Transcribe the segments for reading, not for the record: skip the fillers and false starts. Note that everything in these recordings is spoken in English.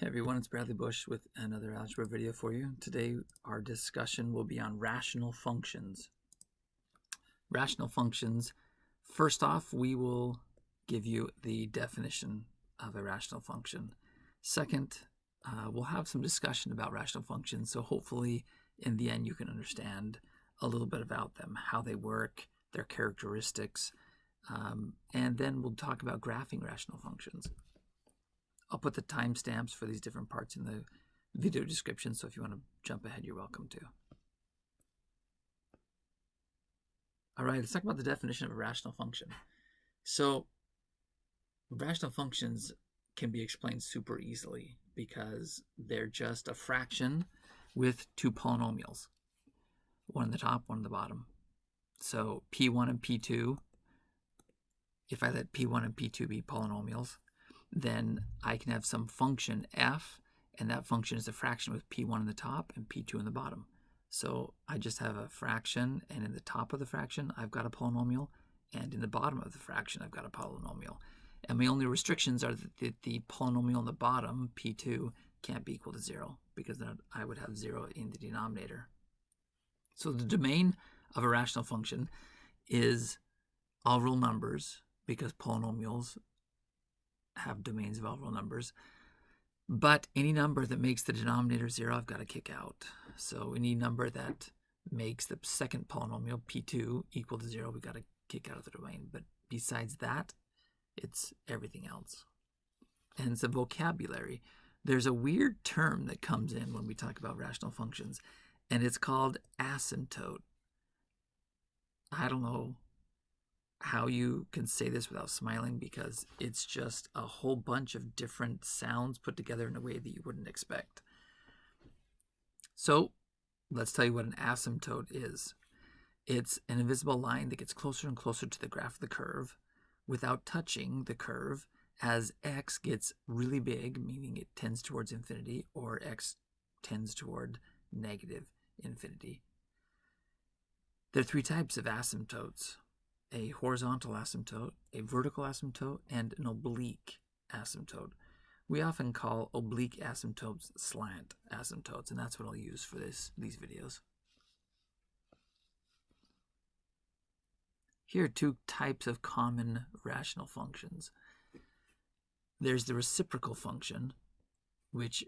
Hey everyone, it's Bradley Bush with another algebra video for you. Today our discussion will be on rational functions. Rational functions, first off, we will give you the definition of a rational function. Second, we'll have some discussion about rational functions, so hopefully in the end you can understand a little bit about them, how they work, their characteristics, and then we'll talk about graphing rational functions. I'll put the timestamps for these different parts in the video description, so if you want to jump ahead, you're welcome to. All right, let's talk about the definition of a rational function. So, rational functions can be explained super easily because they're just a fraction with two polynomials, one on the top, one on the bottom. So, P1 and P2, if I let P1 and P2 be polynomials, then I can have some function f, and that function is a fraction with P1 on the top and P2 on the bottom. So I just have a fraction, and in the top of the fraction, I've got a polynomial, and in the bottom of the fraction, I've got a polynomial. And my only restrictions are that the polynomial on the bottom, P2, can't be equal to 0, because then I would have 0 in the denominator. So the domain of a rational function is all real numbers, because polynomials have domains of all real numbers, but any number that makes the denominator 0 I've got to kick out. So any number that makes the second polynomial P2 equal to 0 we've got to kick out of the domain, but besides that it's everything else. And it's a vocabulary. There's a weird term that comes in when we talk about rational functions, and it's called asymptote. I don't know how you can say this without smiling, because it's just a whole bunch of different sounds put together in a way that you wouldn't expect. So let's tell you what an asymptote is. It's an invisible line that gets closer and closer to the graph of the curve without touching the curve as x gets really big, meaning it tends towards infinity, or x tends toward negative infinity. There are three types of asymptotes: a horizontal asymptote, a vertical asymptote, and an oblique asymptote. We often call oblique asymptotes slant asymptotes, and that's what I'll use for these videos. Here are two types of common rational functions. There's the reciprocal function, which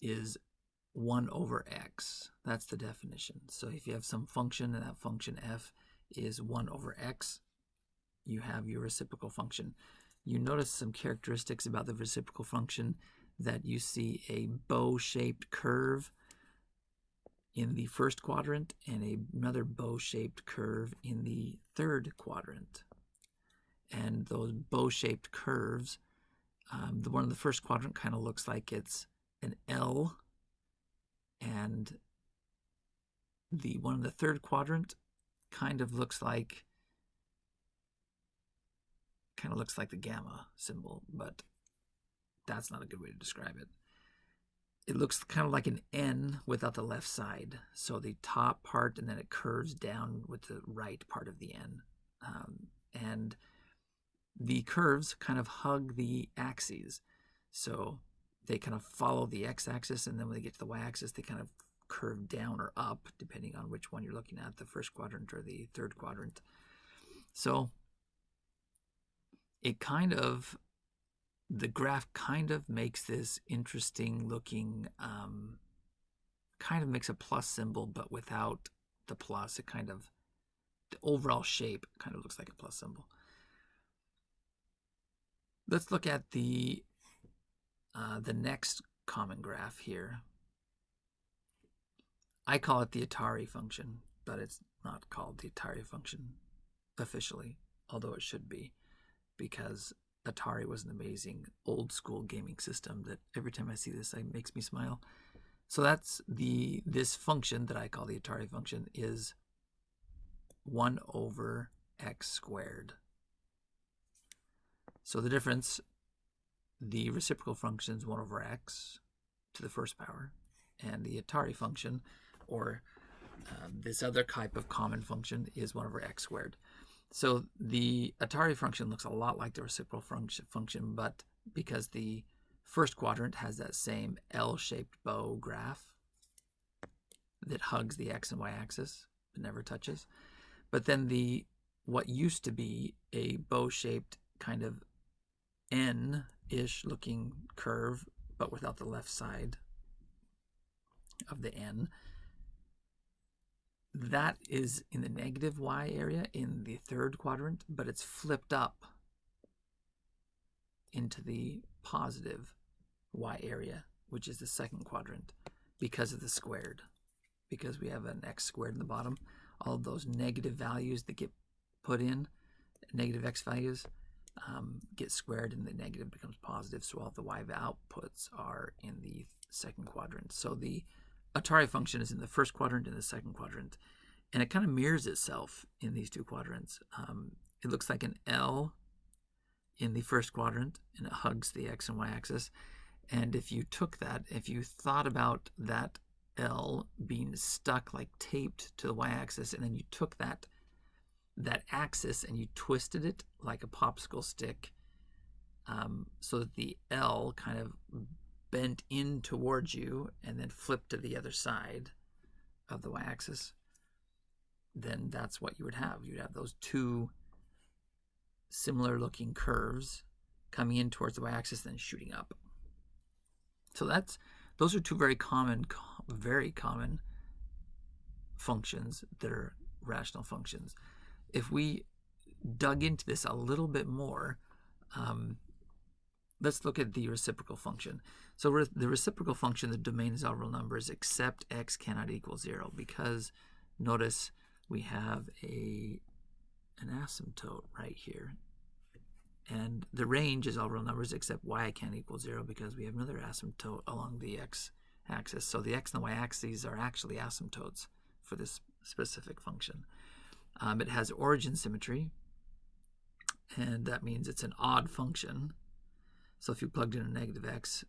is 1 over x. That's the definition. So if you have some function and that function f is 1 over x, you have your reciprocal function. You notice some characteristics about the reciprocal function, that you see a bow-shaped curve in the first quadrant and another bow-shaped curve in the third quadrant. And those bow-shaped curves, the one in the first quadrant kind of looks like it's an L, and the one in the third quadrant kind of looks like the gamma symbol, but that's not a good way to describe it. It looks kind of like an N without the left side. So the top part, and then it curves down with the right part of the N. And the curves kind of hug the axes. So they kind of follow the x-axis, and then when they get to the y-axis, they kind of curve down or up, depending on which one you're looking at, the first quadrant or the third quadrant. So it the graph kind of makes this interesting looking, kind of makes a plus symbol, but without the plus. It kind of, the overall shape kind of looks like a plus symbol. Let's look at the next common graph here. I call it the Atari function, but it's not called the Atari function officially, although it should be, because Atari was an amazing old school gaming system that every time I see this, it makes me smile. So that's this function that I call the Atari function is 1 over x squared. So the difference, the reciprocal function is 1 over x to the first power, and the Atari function, or this other type of common function, is 1 over x squared. So the Atari function looks a lot like the reciprocal function, but because the First quadrant has that same L-shaped bow graph that hugs the x and y axis, but never touches. But then what used to be a bow-shaped kind of N-ish looking curve, but without the left side of the N, that is in the negative y area in the third quadrant, but it's flipped up into the positive y area, which is the second quadrant, because of the squared. Because we have an x squared in the bottom, all of those negative values that get put in, negative x values, get squared and the negative becomes positive, so all of the y outputs are in the second quadrant. So the Atari function is in the first quadrant and the second quadrant, and it kind of mirrors itself in these two quadrants. It looks like an L in the first quadrant, and it hugs the x and y axis. And if you took that, if you thought about that L being stuck, like taped to the y-axis, and then you took that axis and you twisted it like a popsicle stick, so that the L kind of bent in towards you and then flipped to the other side of the y-axis, then that's what you would have. You'd have those two similar looking curves coming in towards the y-axis, then shooting up. So those are two very common functions that are rational functions. If we dug into this a little bit more, let's look at the reciprocal function. So the reciprocal function, the domain is all real numbers except x cannot equal 0, because notice we have an asymptote right here. And the range is all real numbers except y can't equal 0, because we have another asymptote along the x-axis. So the x and the y-axes are actually asymptotes for this specific function. It has origin symmetry, and that means it's an odd function. So if you plugged in a negative x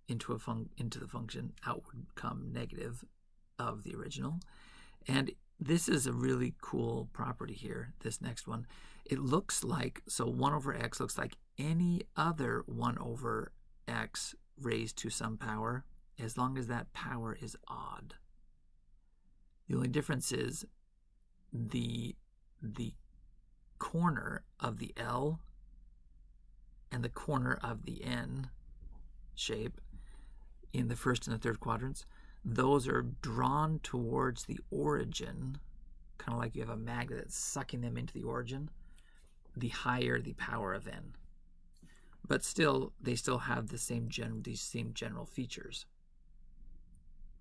into the function, out would come negative of the original. And this is a really cool property here, this next one. It looks like, so 1 over x looks like any other 1 over x raised to some power, as long as that power is odd. The only difference is the corner of the L and the corner of the N shape in the first and the third quadrants, those are drawn towards the origin, kind of like you have a magnet that's sucking them into the origin, the higher the power of N. But still, they still have these same general features,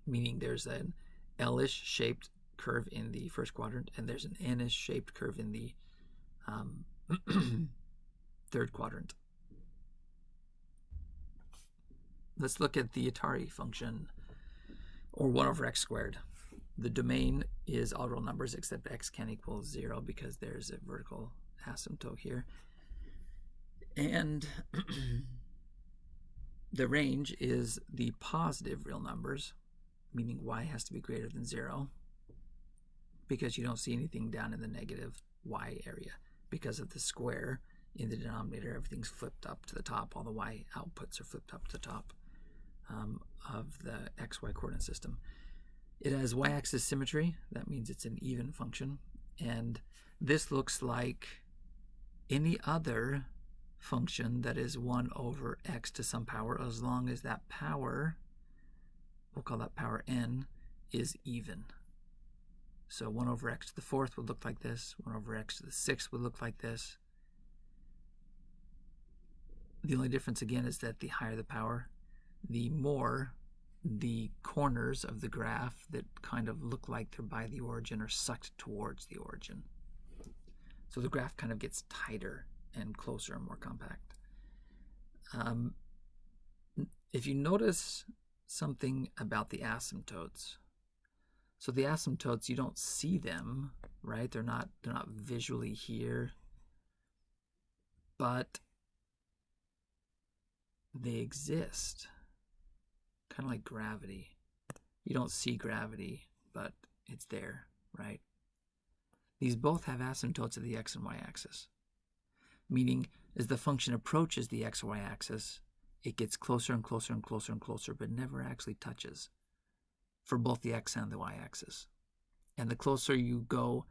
meaning there's an L-ish shaped curve in the first quadrant, and there's an N-ish shaped curve in the third quadrant. Let's look at the Atari function, or 1 over x squared. The domain is all real numbers except x can equal 0, because there's a vertical asymptote here. And the range is the positive real numbers, meaning y has to be greater than 0, because you don't see anything down in the negative y area. Because of the square in the denominator, everything's flipped up to the top. All the y outputs are flipped up to the top of the xy coordinate system. It has y-axis symmetry. That means it's an even function. And this looks like any other function that is 1 over x to some power, as long as that power, we'll call that power n, is even. So 1 over x to the 4th would look like this. 1 over x to the 6th would look like this. The only difference, again, is that the higher the power, the more the corners of the graph that kind of look like they're by the origin are sucked towards the origin. So the graph kind of gets tighter and closer and more compact. If you notice something about the asymptotes, so the asymptotes, you don't see them, right? They're not visually here, but they exist, kind of like gravity. You don't see gravity, but it's there, right? These both have asymptotes of the x and y axis, meaning as the function approaches the x and y axis, it gets closer and closer and closer and closer, but never actually touches for both the x and the y-axis. And the closer you go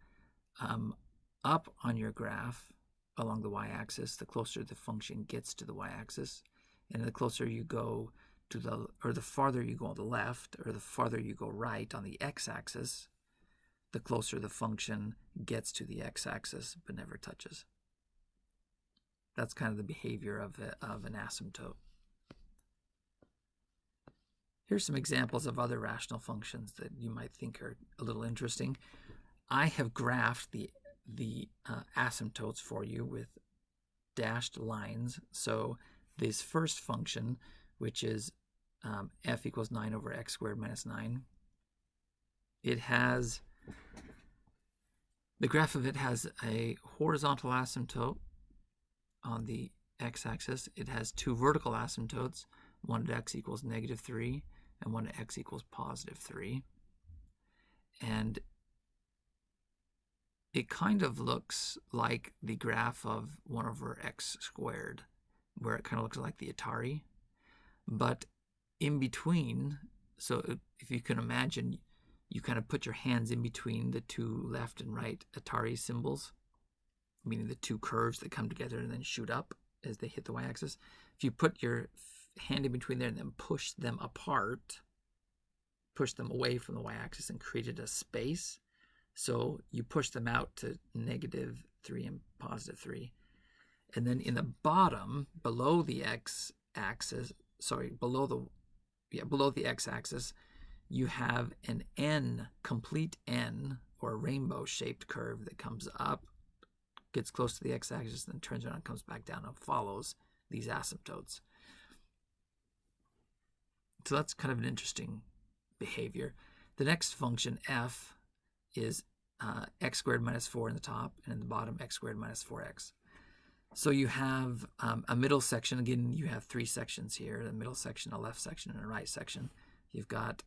up on your graph along the y-axis, the closer the function gets to the y-axis. And the closer you go to the farther you go on the left, or the farther you go right on the x-axis, the closer the function gets to the x-axis, but never touches. That's kind of the behavior of an asymptote. Here's some examples of other rational functions that you might think are a little interesting. I have graphed the asymptotes for you with dashed lines. So this first function, which is f equals 9 over x squared minus 9, the graph of it has a horizontal asymptote on the x-axis. It has two vertical asymptotes, one at x equals -3 and one at x equals +3. And it kind of looks like the graph of 1 over x squared, where it kind of looks like the Atari. But in between, so if you can imagine, you kind of put your hands in between the two left and right Atari symbols, meaning the two curves that come together and then shoot up as they hit the y-axis. If you put your hand in between there and then push them apart, push them away from the y-axis and created a space, so you push them out to -3 and +3. And then in the bottom, below the x-axis, below the x-axis, you have an n, complete n, or a rainbow-shaped curve that comes up, gets close to the x-axis, then turns around and comes back down and follows these asymptotes. So that's kind of an interesting behavior. The next function, f, is x squared minus 4 in the top, and in the bottom, x squared minus 4x. So you have a middle section. Again, you have three sections here, a middle section, a left section, and a right section. You've got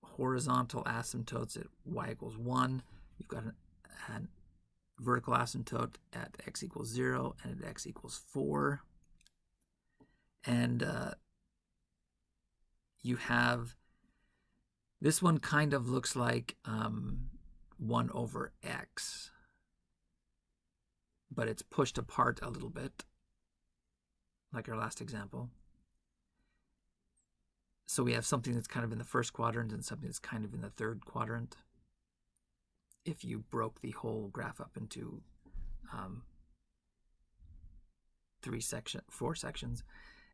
horizontal asymptotes at y equals 1. You've got a vertical asymptote at x equals 0 and at x equals 4. And you have, this one kind of looks like 1 over x, but it's pushed apart a little bit, like our last example. So we have something that's kind of in the first quadrant and something that's kind of in the third quadrant, if you broke the whole graph up into 4 sections.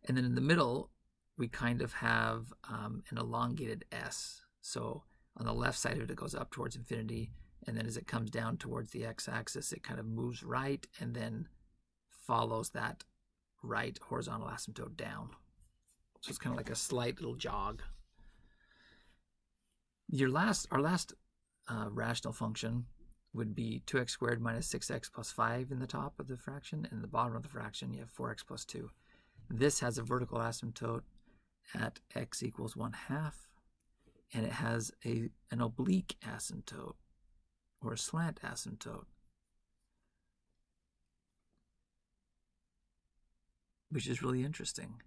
And then in the middle, we kind of have an elongated S. So on the left side of it, it goes up towards infinity, and then as it comes down towards the x-axis, it kind of moves right and then follows that right horizontal asymptote down. So it's kind of like a slight little jog. Our last rational function would be 2x squared minus 6x plus 5 in the top of the fraction, and in the bottom of the fraction, you have 4x plus 2. This has a vertical asymptote at x equals 1/2, and it has an oblique asymptote, or a slant asymptote, which is really interesting.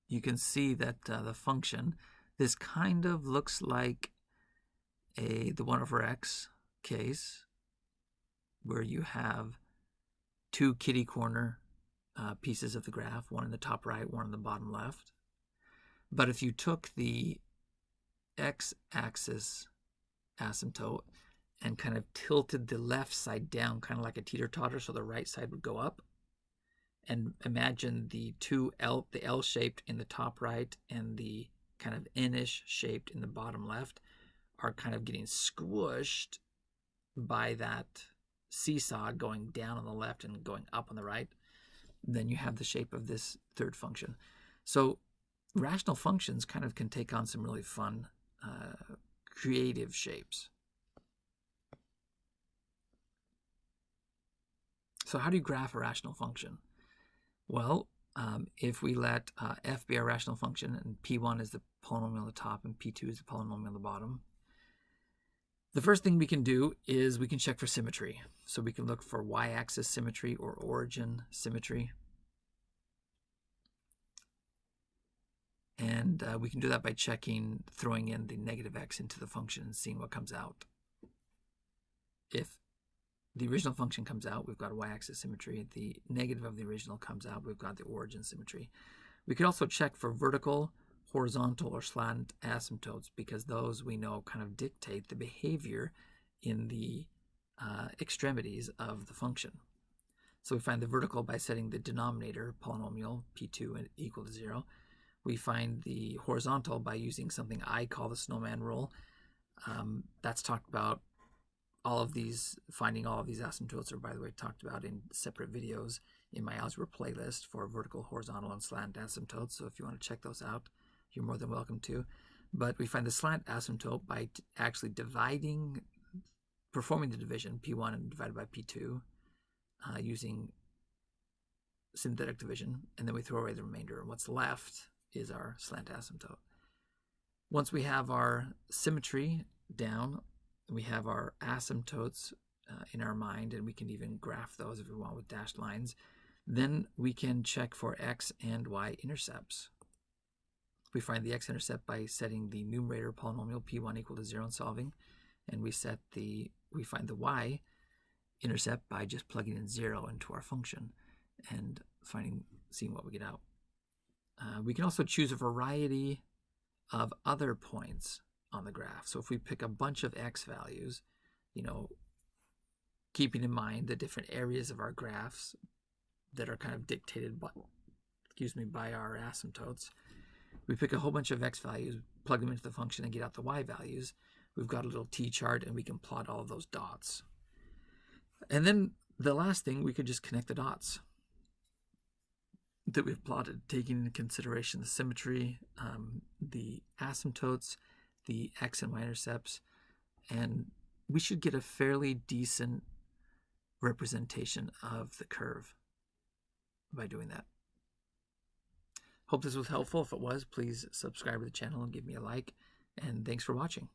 You can see that the function, this kind of looks like the 1 over x case, where you have two kitty corner pieces of the graph, one in the top right, one in the bottom left. But if you took the x-axis asymptote and kind of tilted the left side down, kind of like a teeter-totter, so the right side would go up, and imagine the L-shaped in the top right and the kind of N-ish shaped in the bottom left are kind of getting squished by that seesaw going down on the left and going up on the right, then you have the shape of this third function. So rational functions kind of can take on some really fun, creative shapes. So how do you graph a rational function? Well, if we let f be our rational function, and p1 is the polynomial on the top and p2 is the polynomial on the bottom, the first thing we can do is we can check for symmetry. So we can look for y-axis symmetry or origin symmetry. And we can do that by throwing in the negative x into the function and seeing what comes out. If the original function comes out, we've got a y-axis symmetry. If the negative of the original comes out, we've got the origin symmetry. We could also check for vertical, horizontal, or slant asymptotes, because those we know kind of dictate the behavior in the extremities of the function. So we find the vertical by setting the denominator polynomial p2 equal to 0. We find the horizontal by using something I call the snowman rule. That's talked about. Finding all of these asymptotes are, by the way, talked about in separate videos in my algebra playlist for vertical, horizontal, and slant asymptotes. So if you want to check those out, you're more than welcome to. But we find the slant asymptote by actually performing the division, P1 and divided by P2, using synthetic division, and then we throw away the remainder. And what's left is our slant asymptote. Once we have our symmetry down, we have our asymptotes in our mind, and we can even graph those if we want with dashed lines. Then we can check for x and y intercepts. We find the x-intercept by setting the numerator polynomial p1 equal to 0 and solving, and we find the y-intercept by just plugging in 0 into our function and seeing what we get out. We can also choose a variety of other points on the graph. So if we pick a bunch of x values, keeping in mind the different areas of our graphs that are kind of dictated by our asymptotes, we pick a whole bunch of x values, plug them into the function, and get out the y values. We've got a little t-chart, and we can plot all of those dots. And then the last thing, we could just connect the dots that we've plotted, taking into consideration the symmetry, the asymptotes, the x and y intercepts, and we should get a fairly decent representation of the curve by doing that. Hope this was helpful. If it was, please subscribe to the channel and give me a like, and thanks for watching.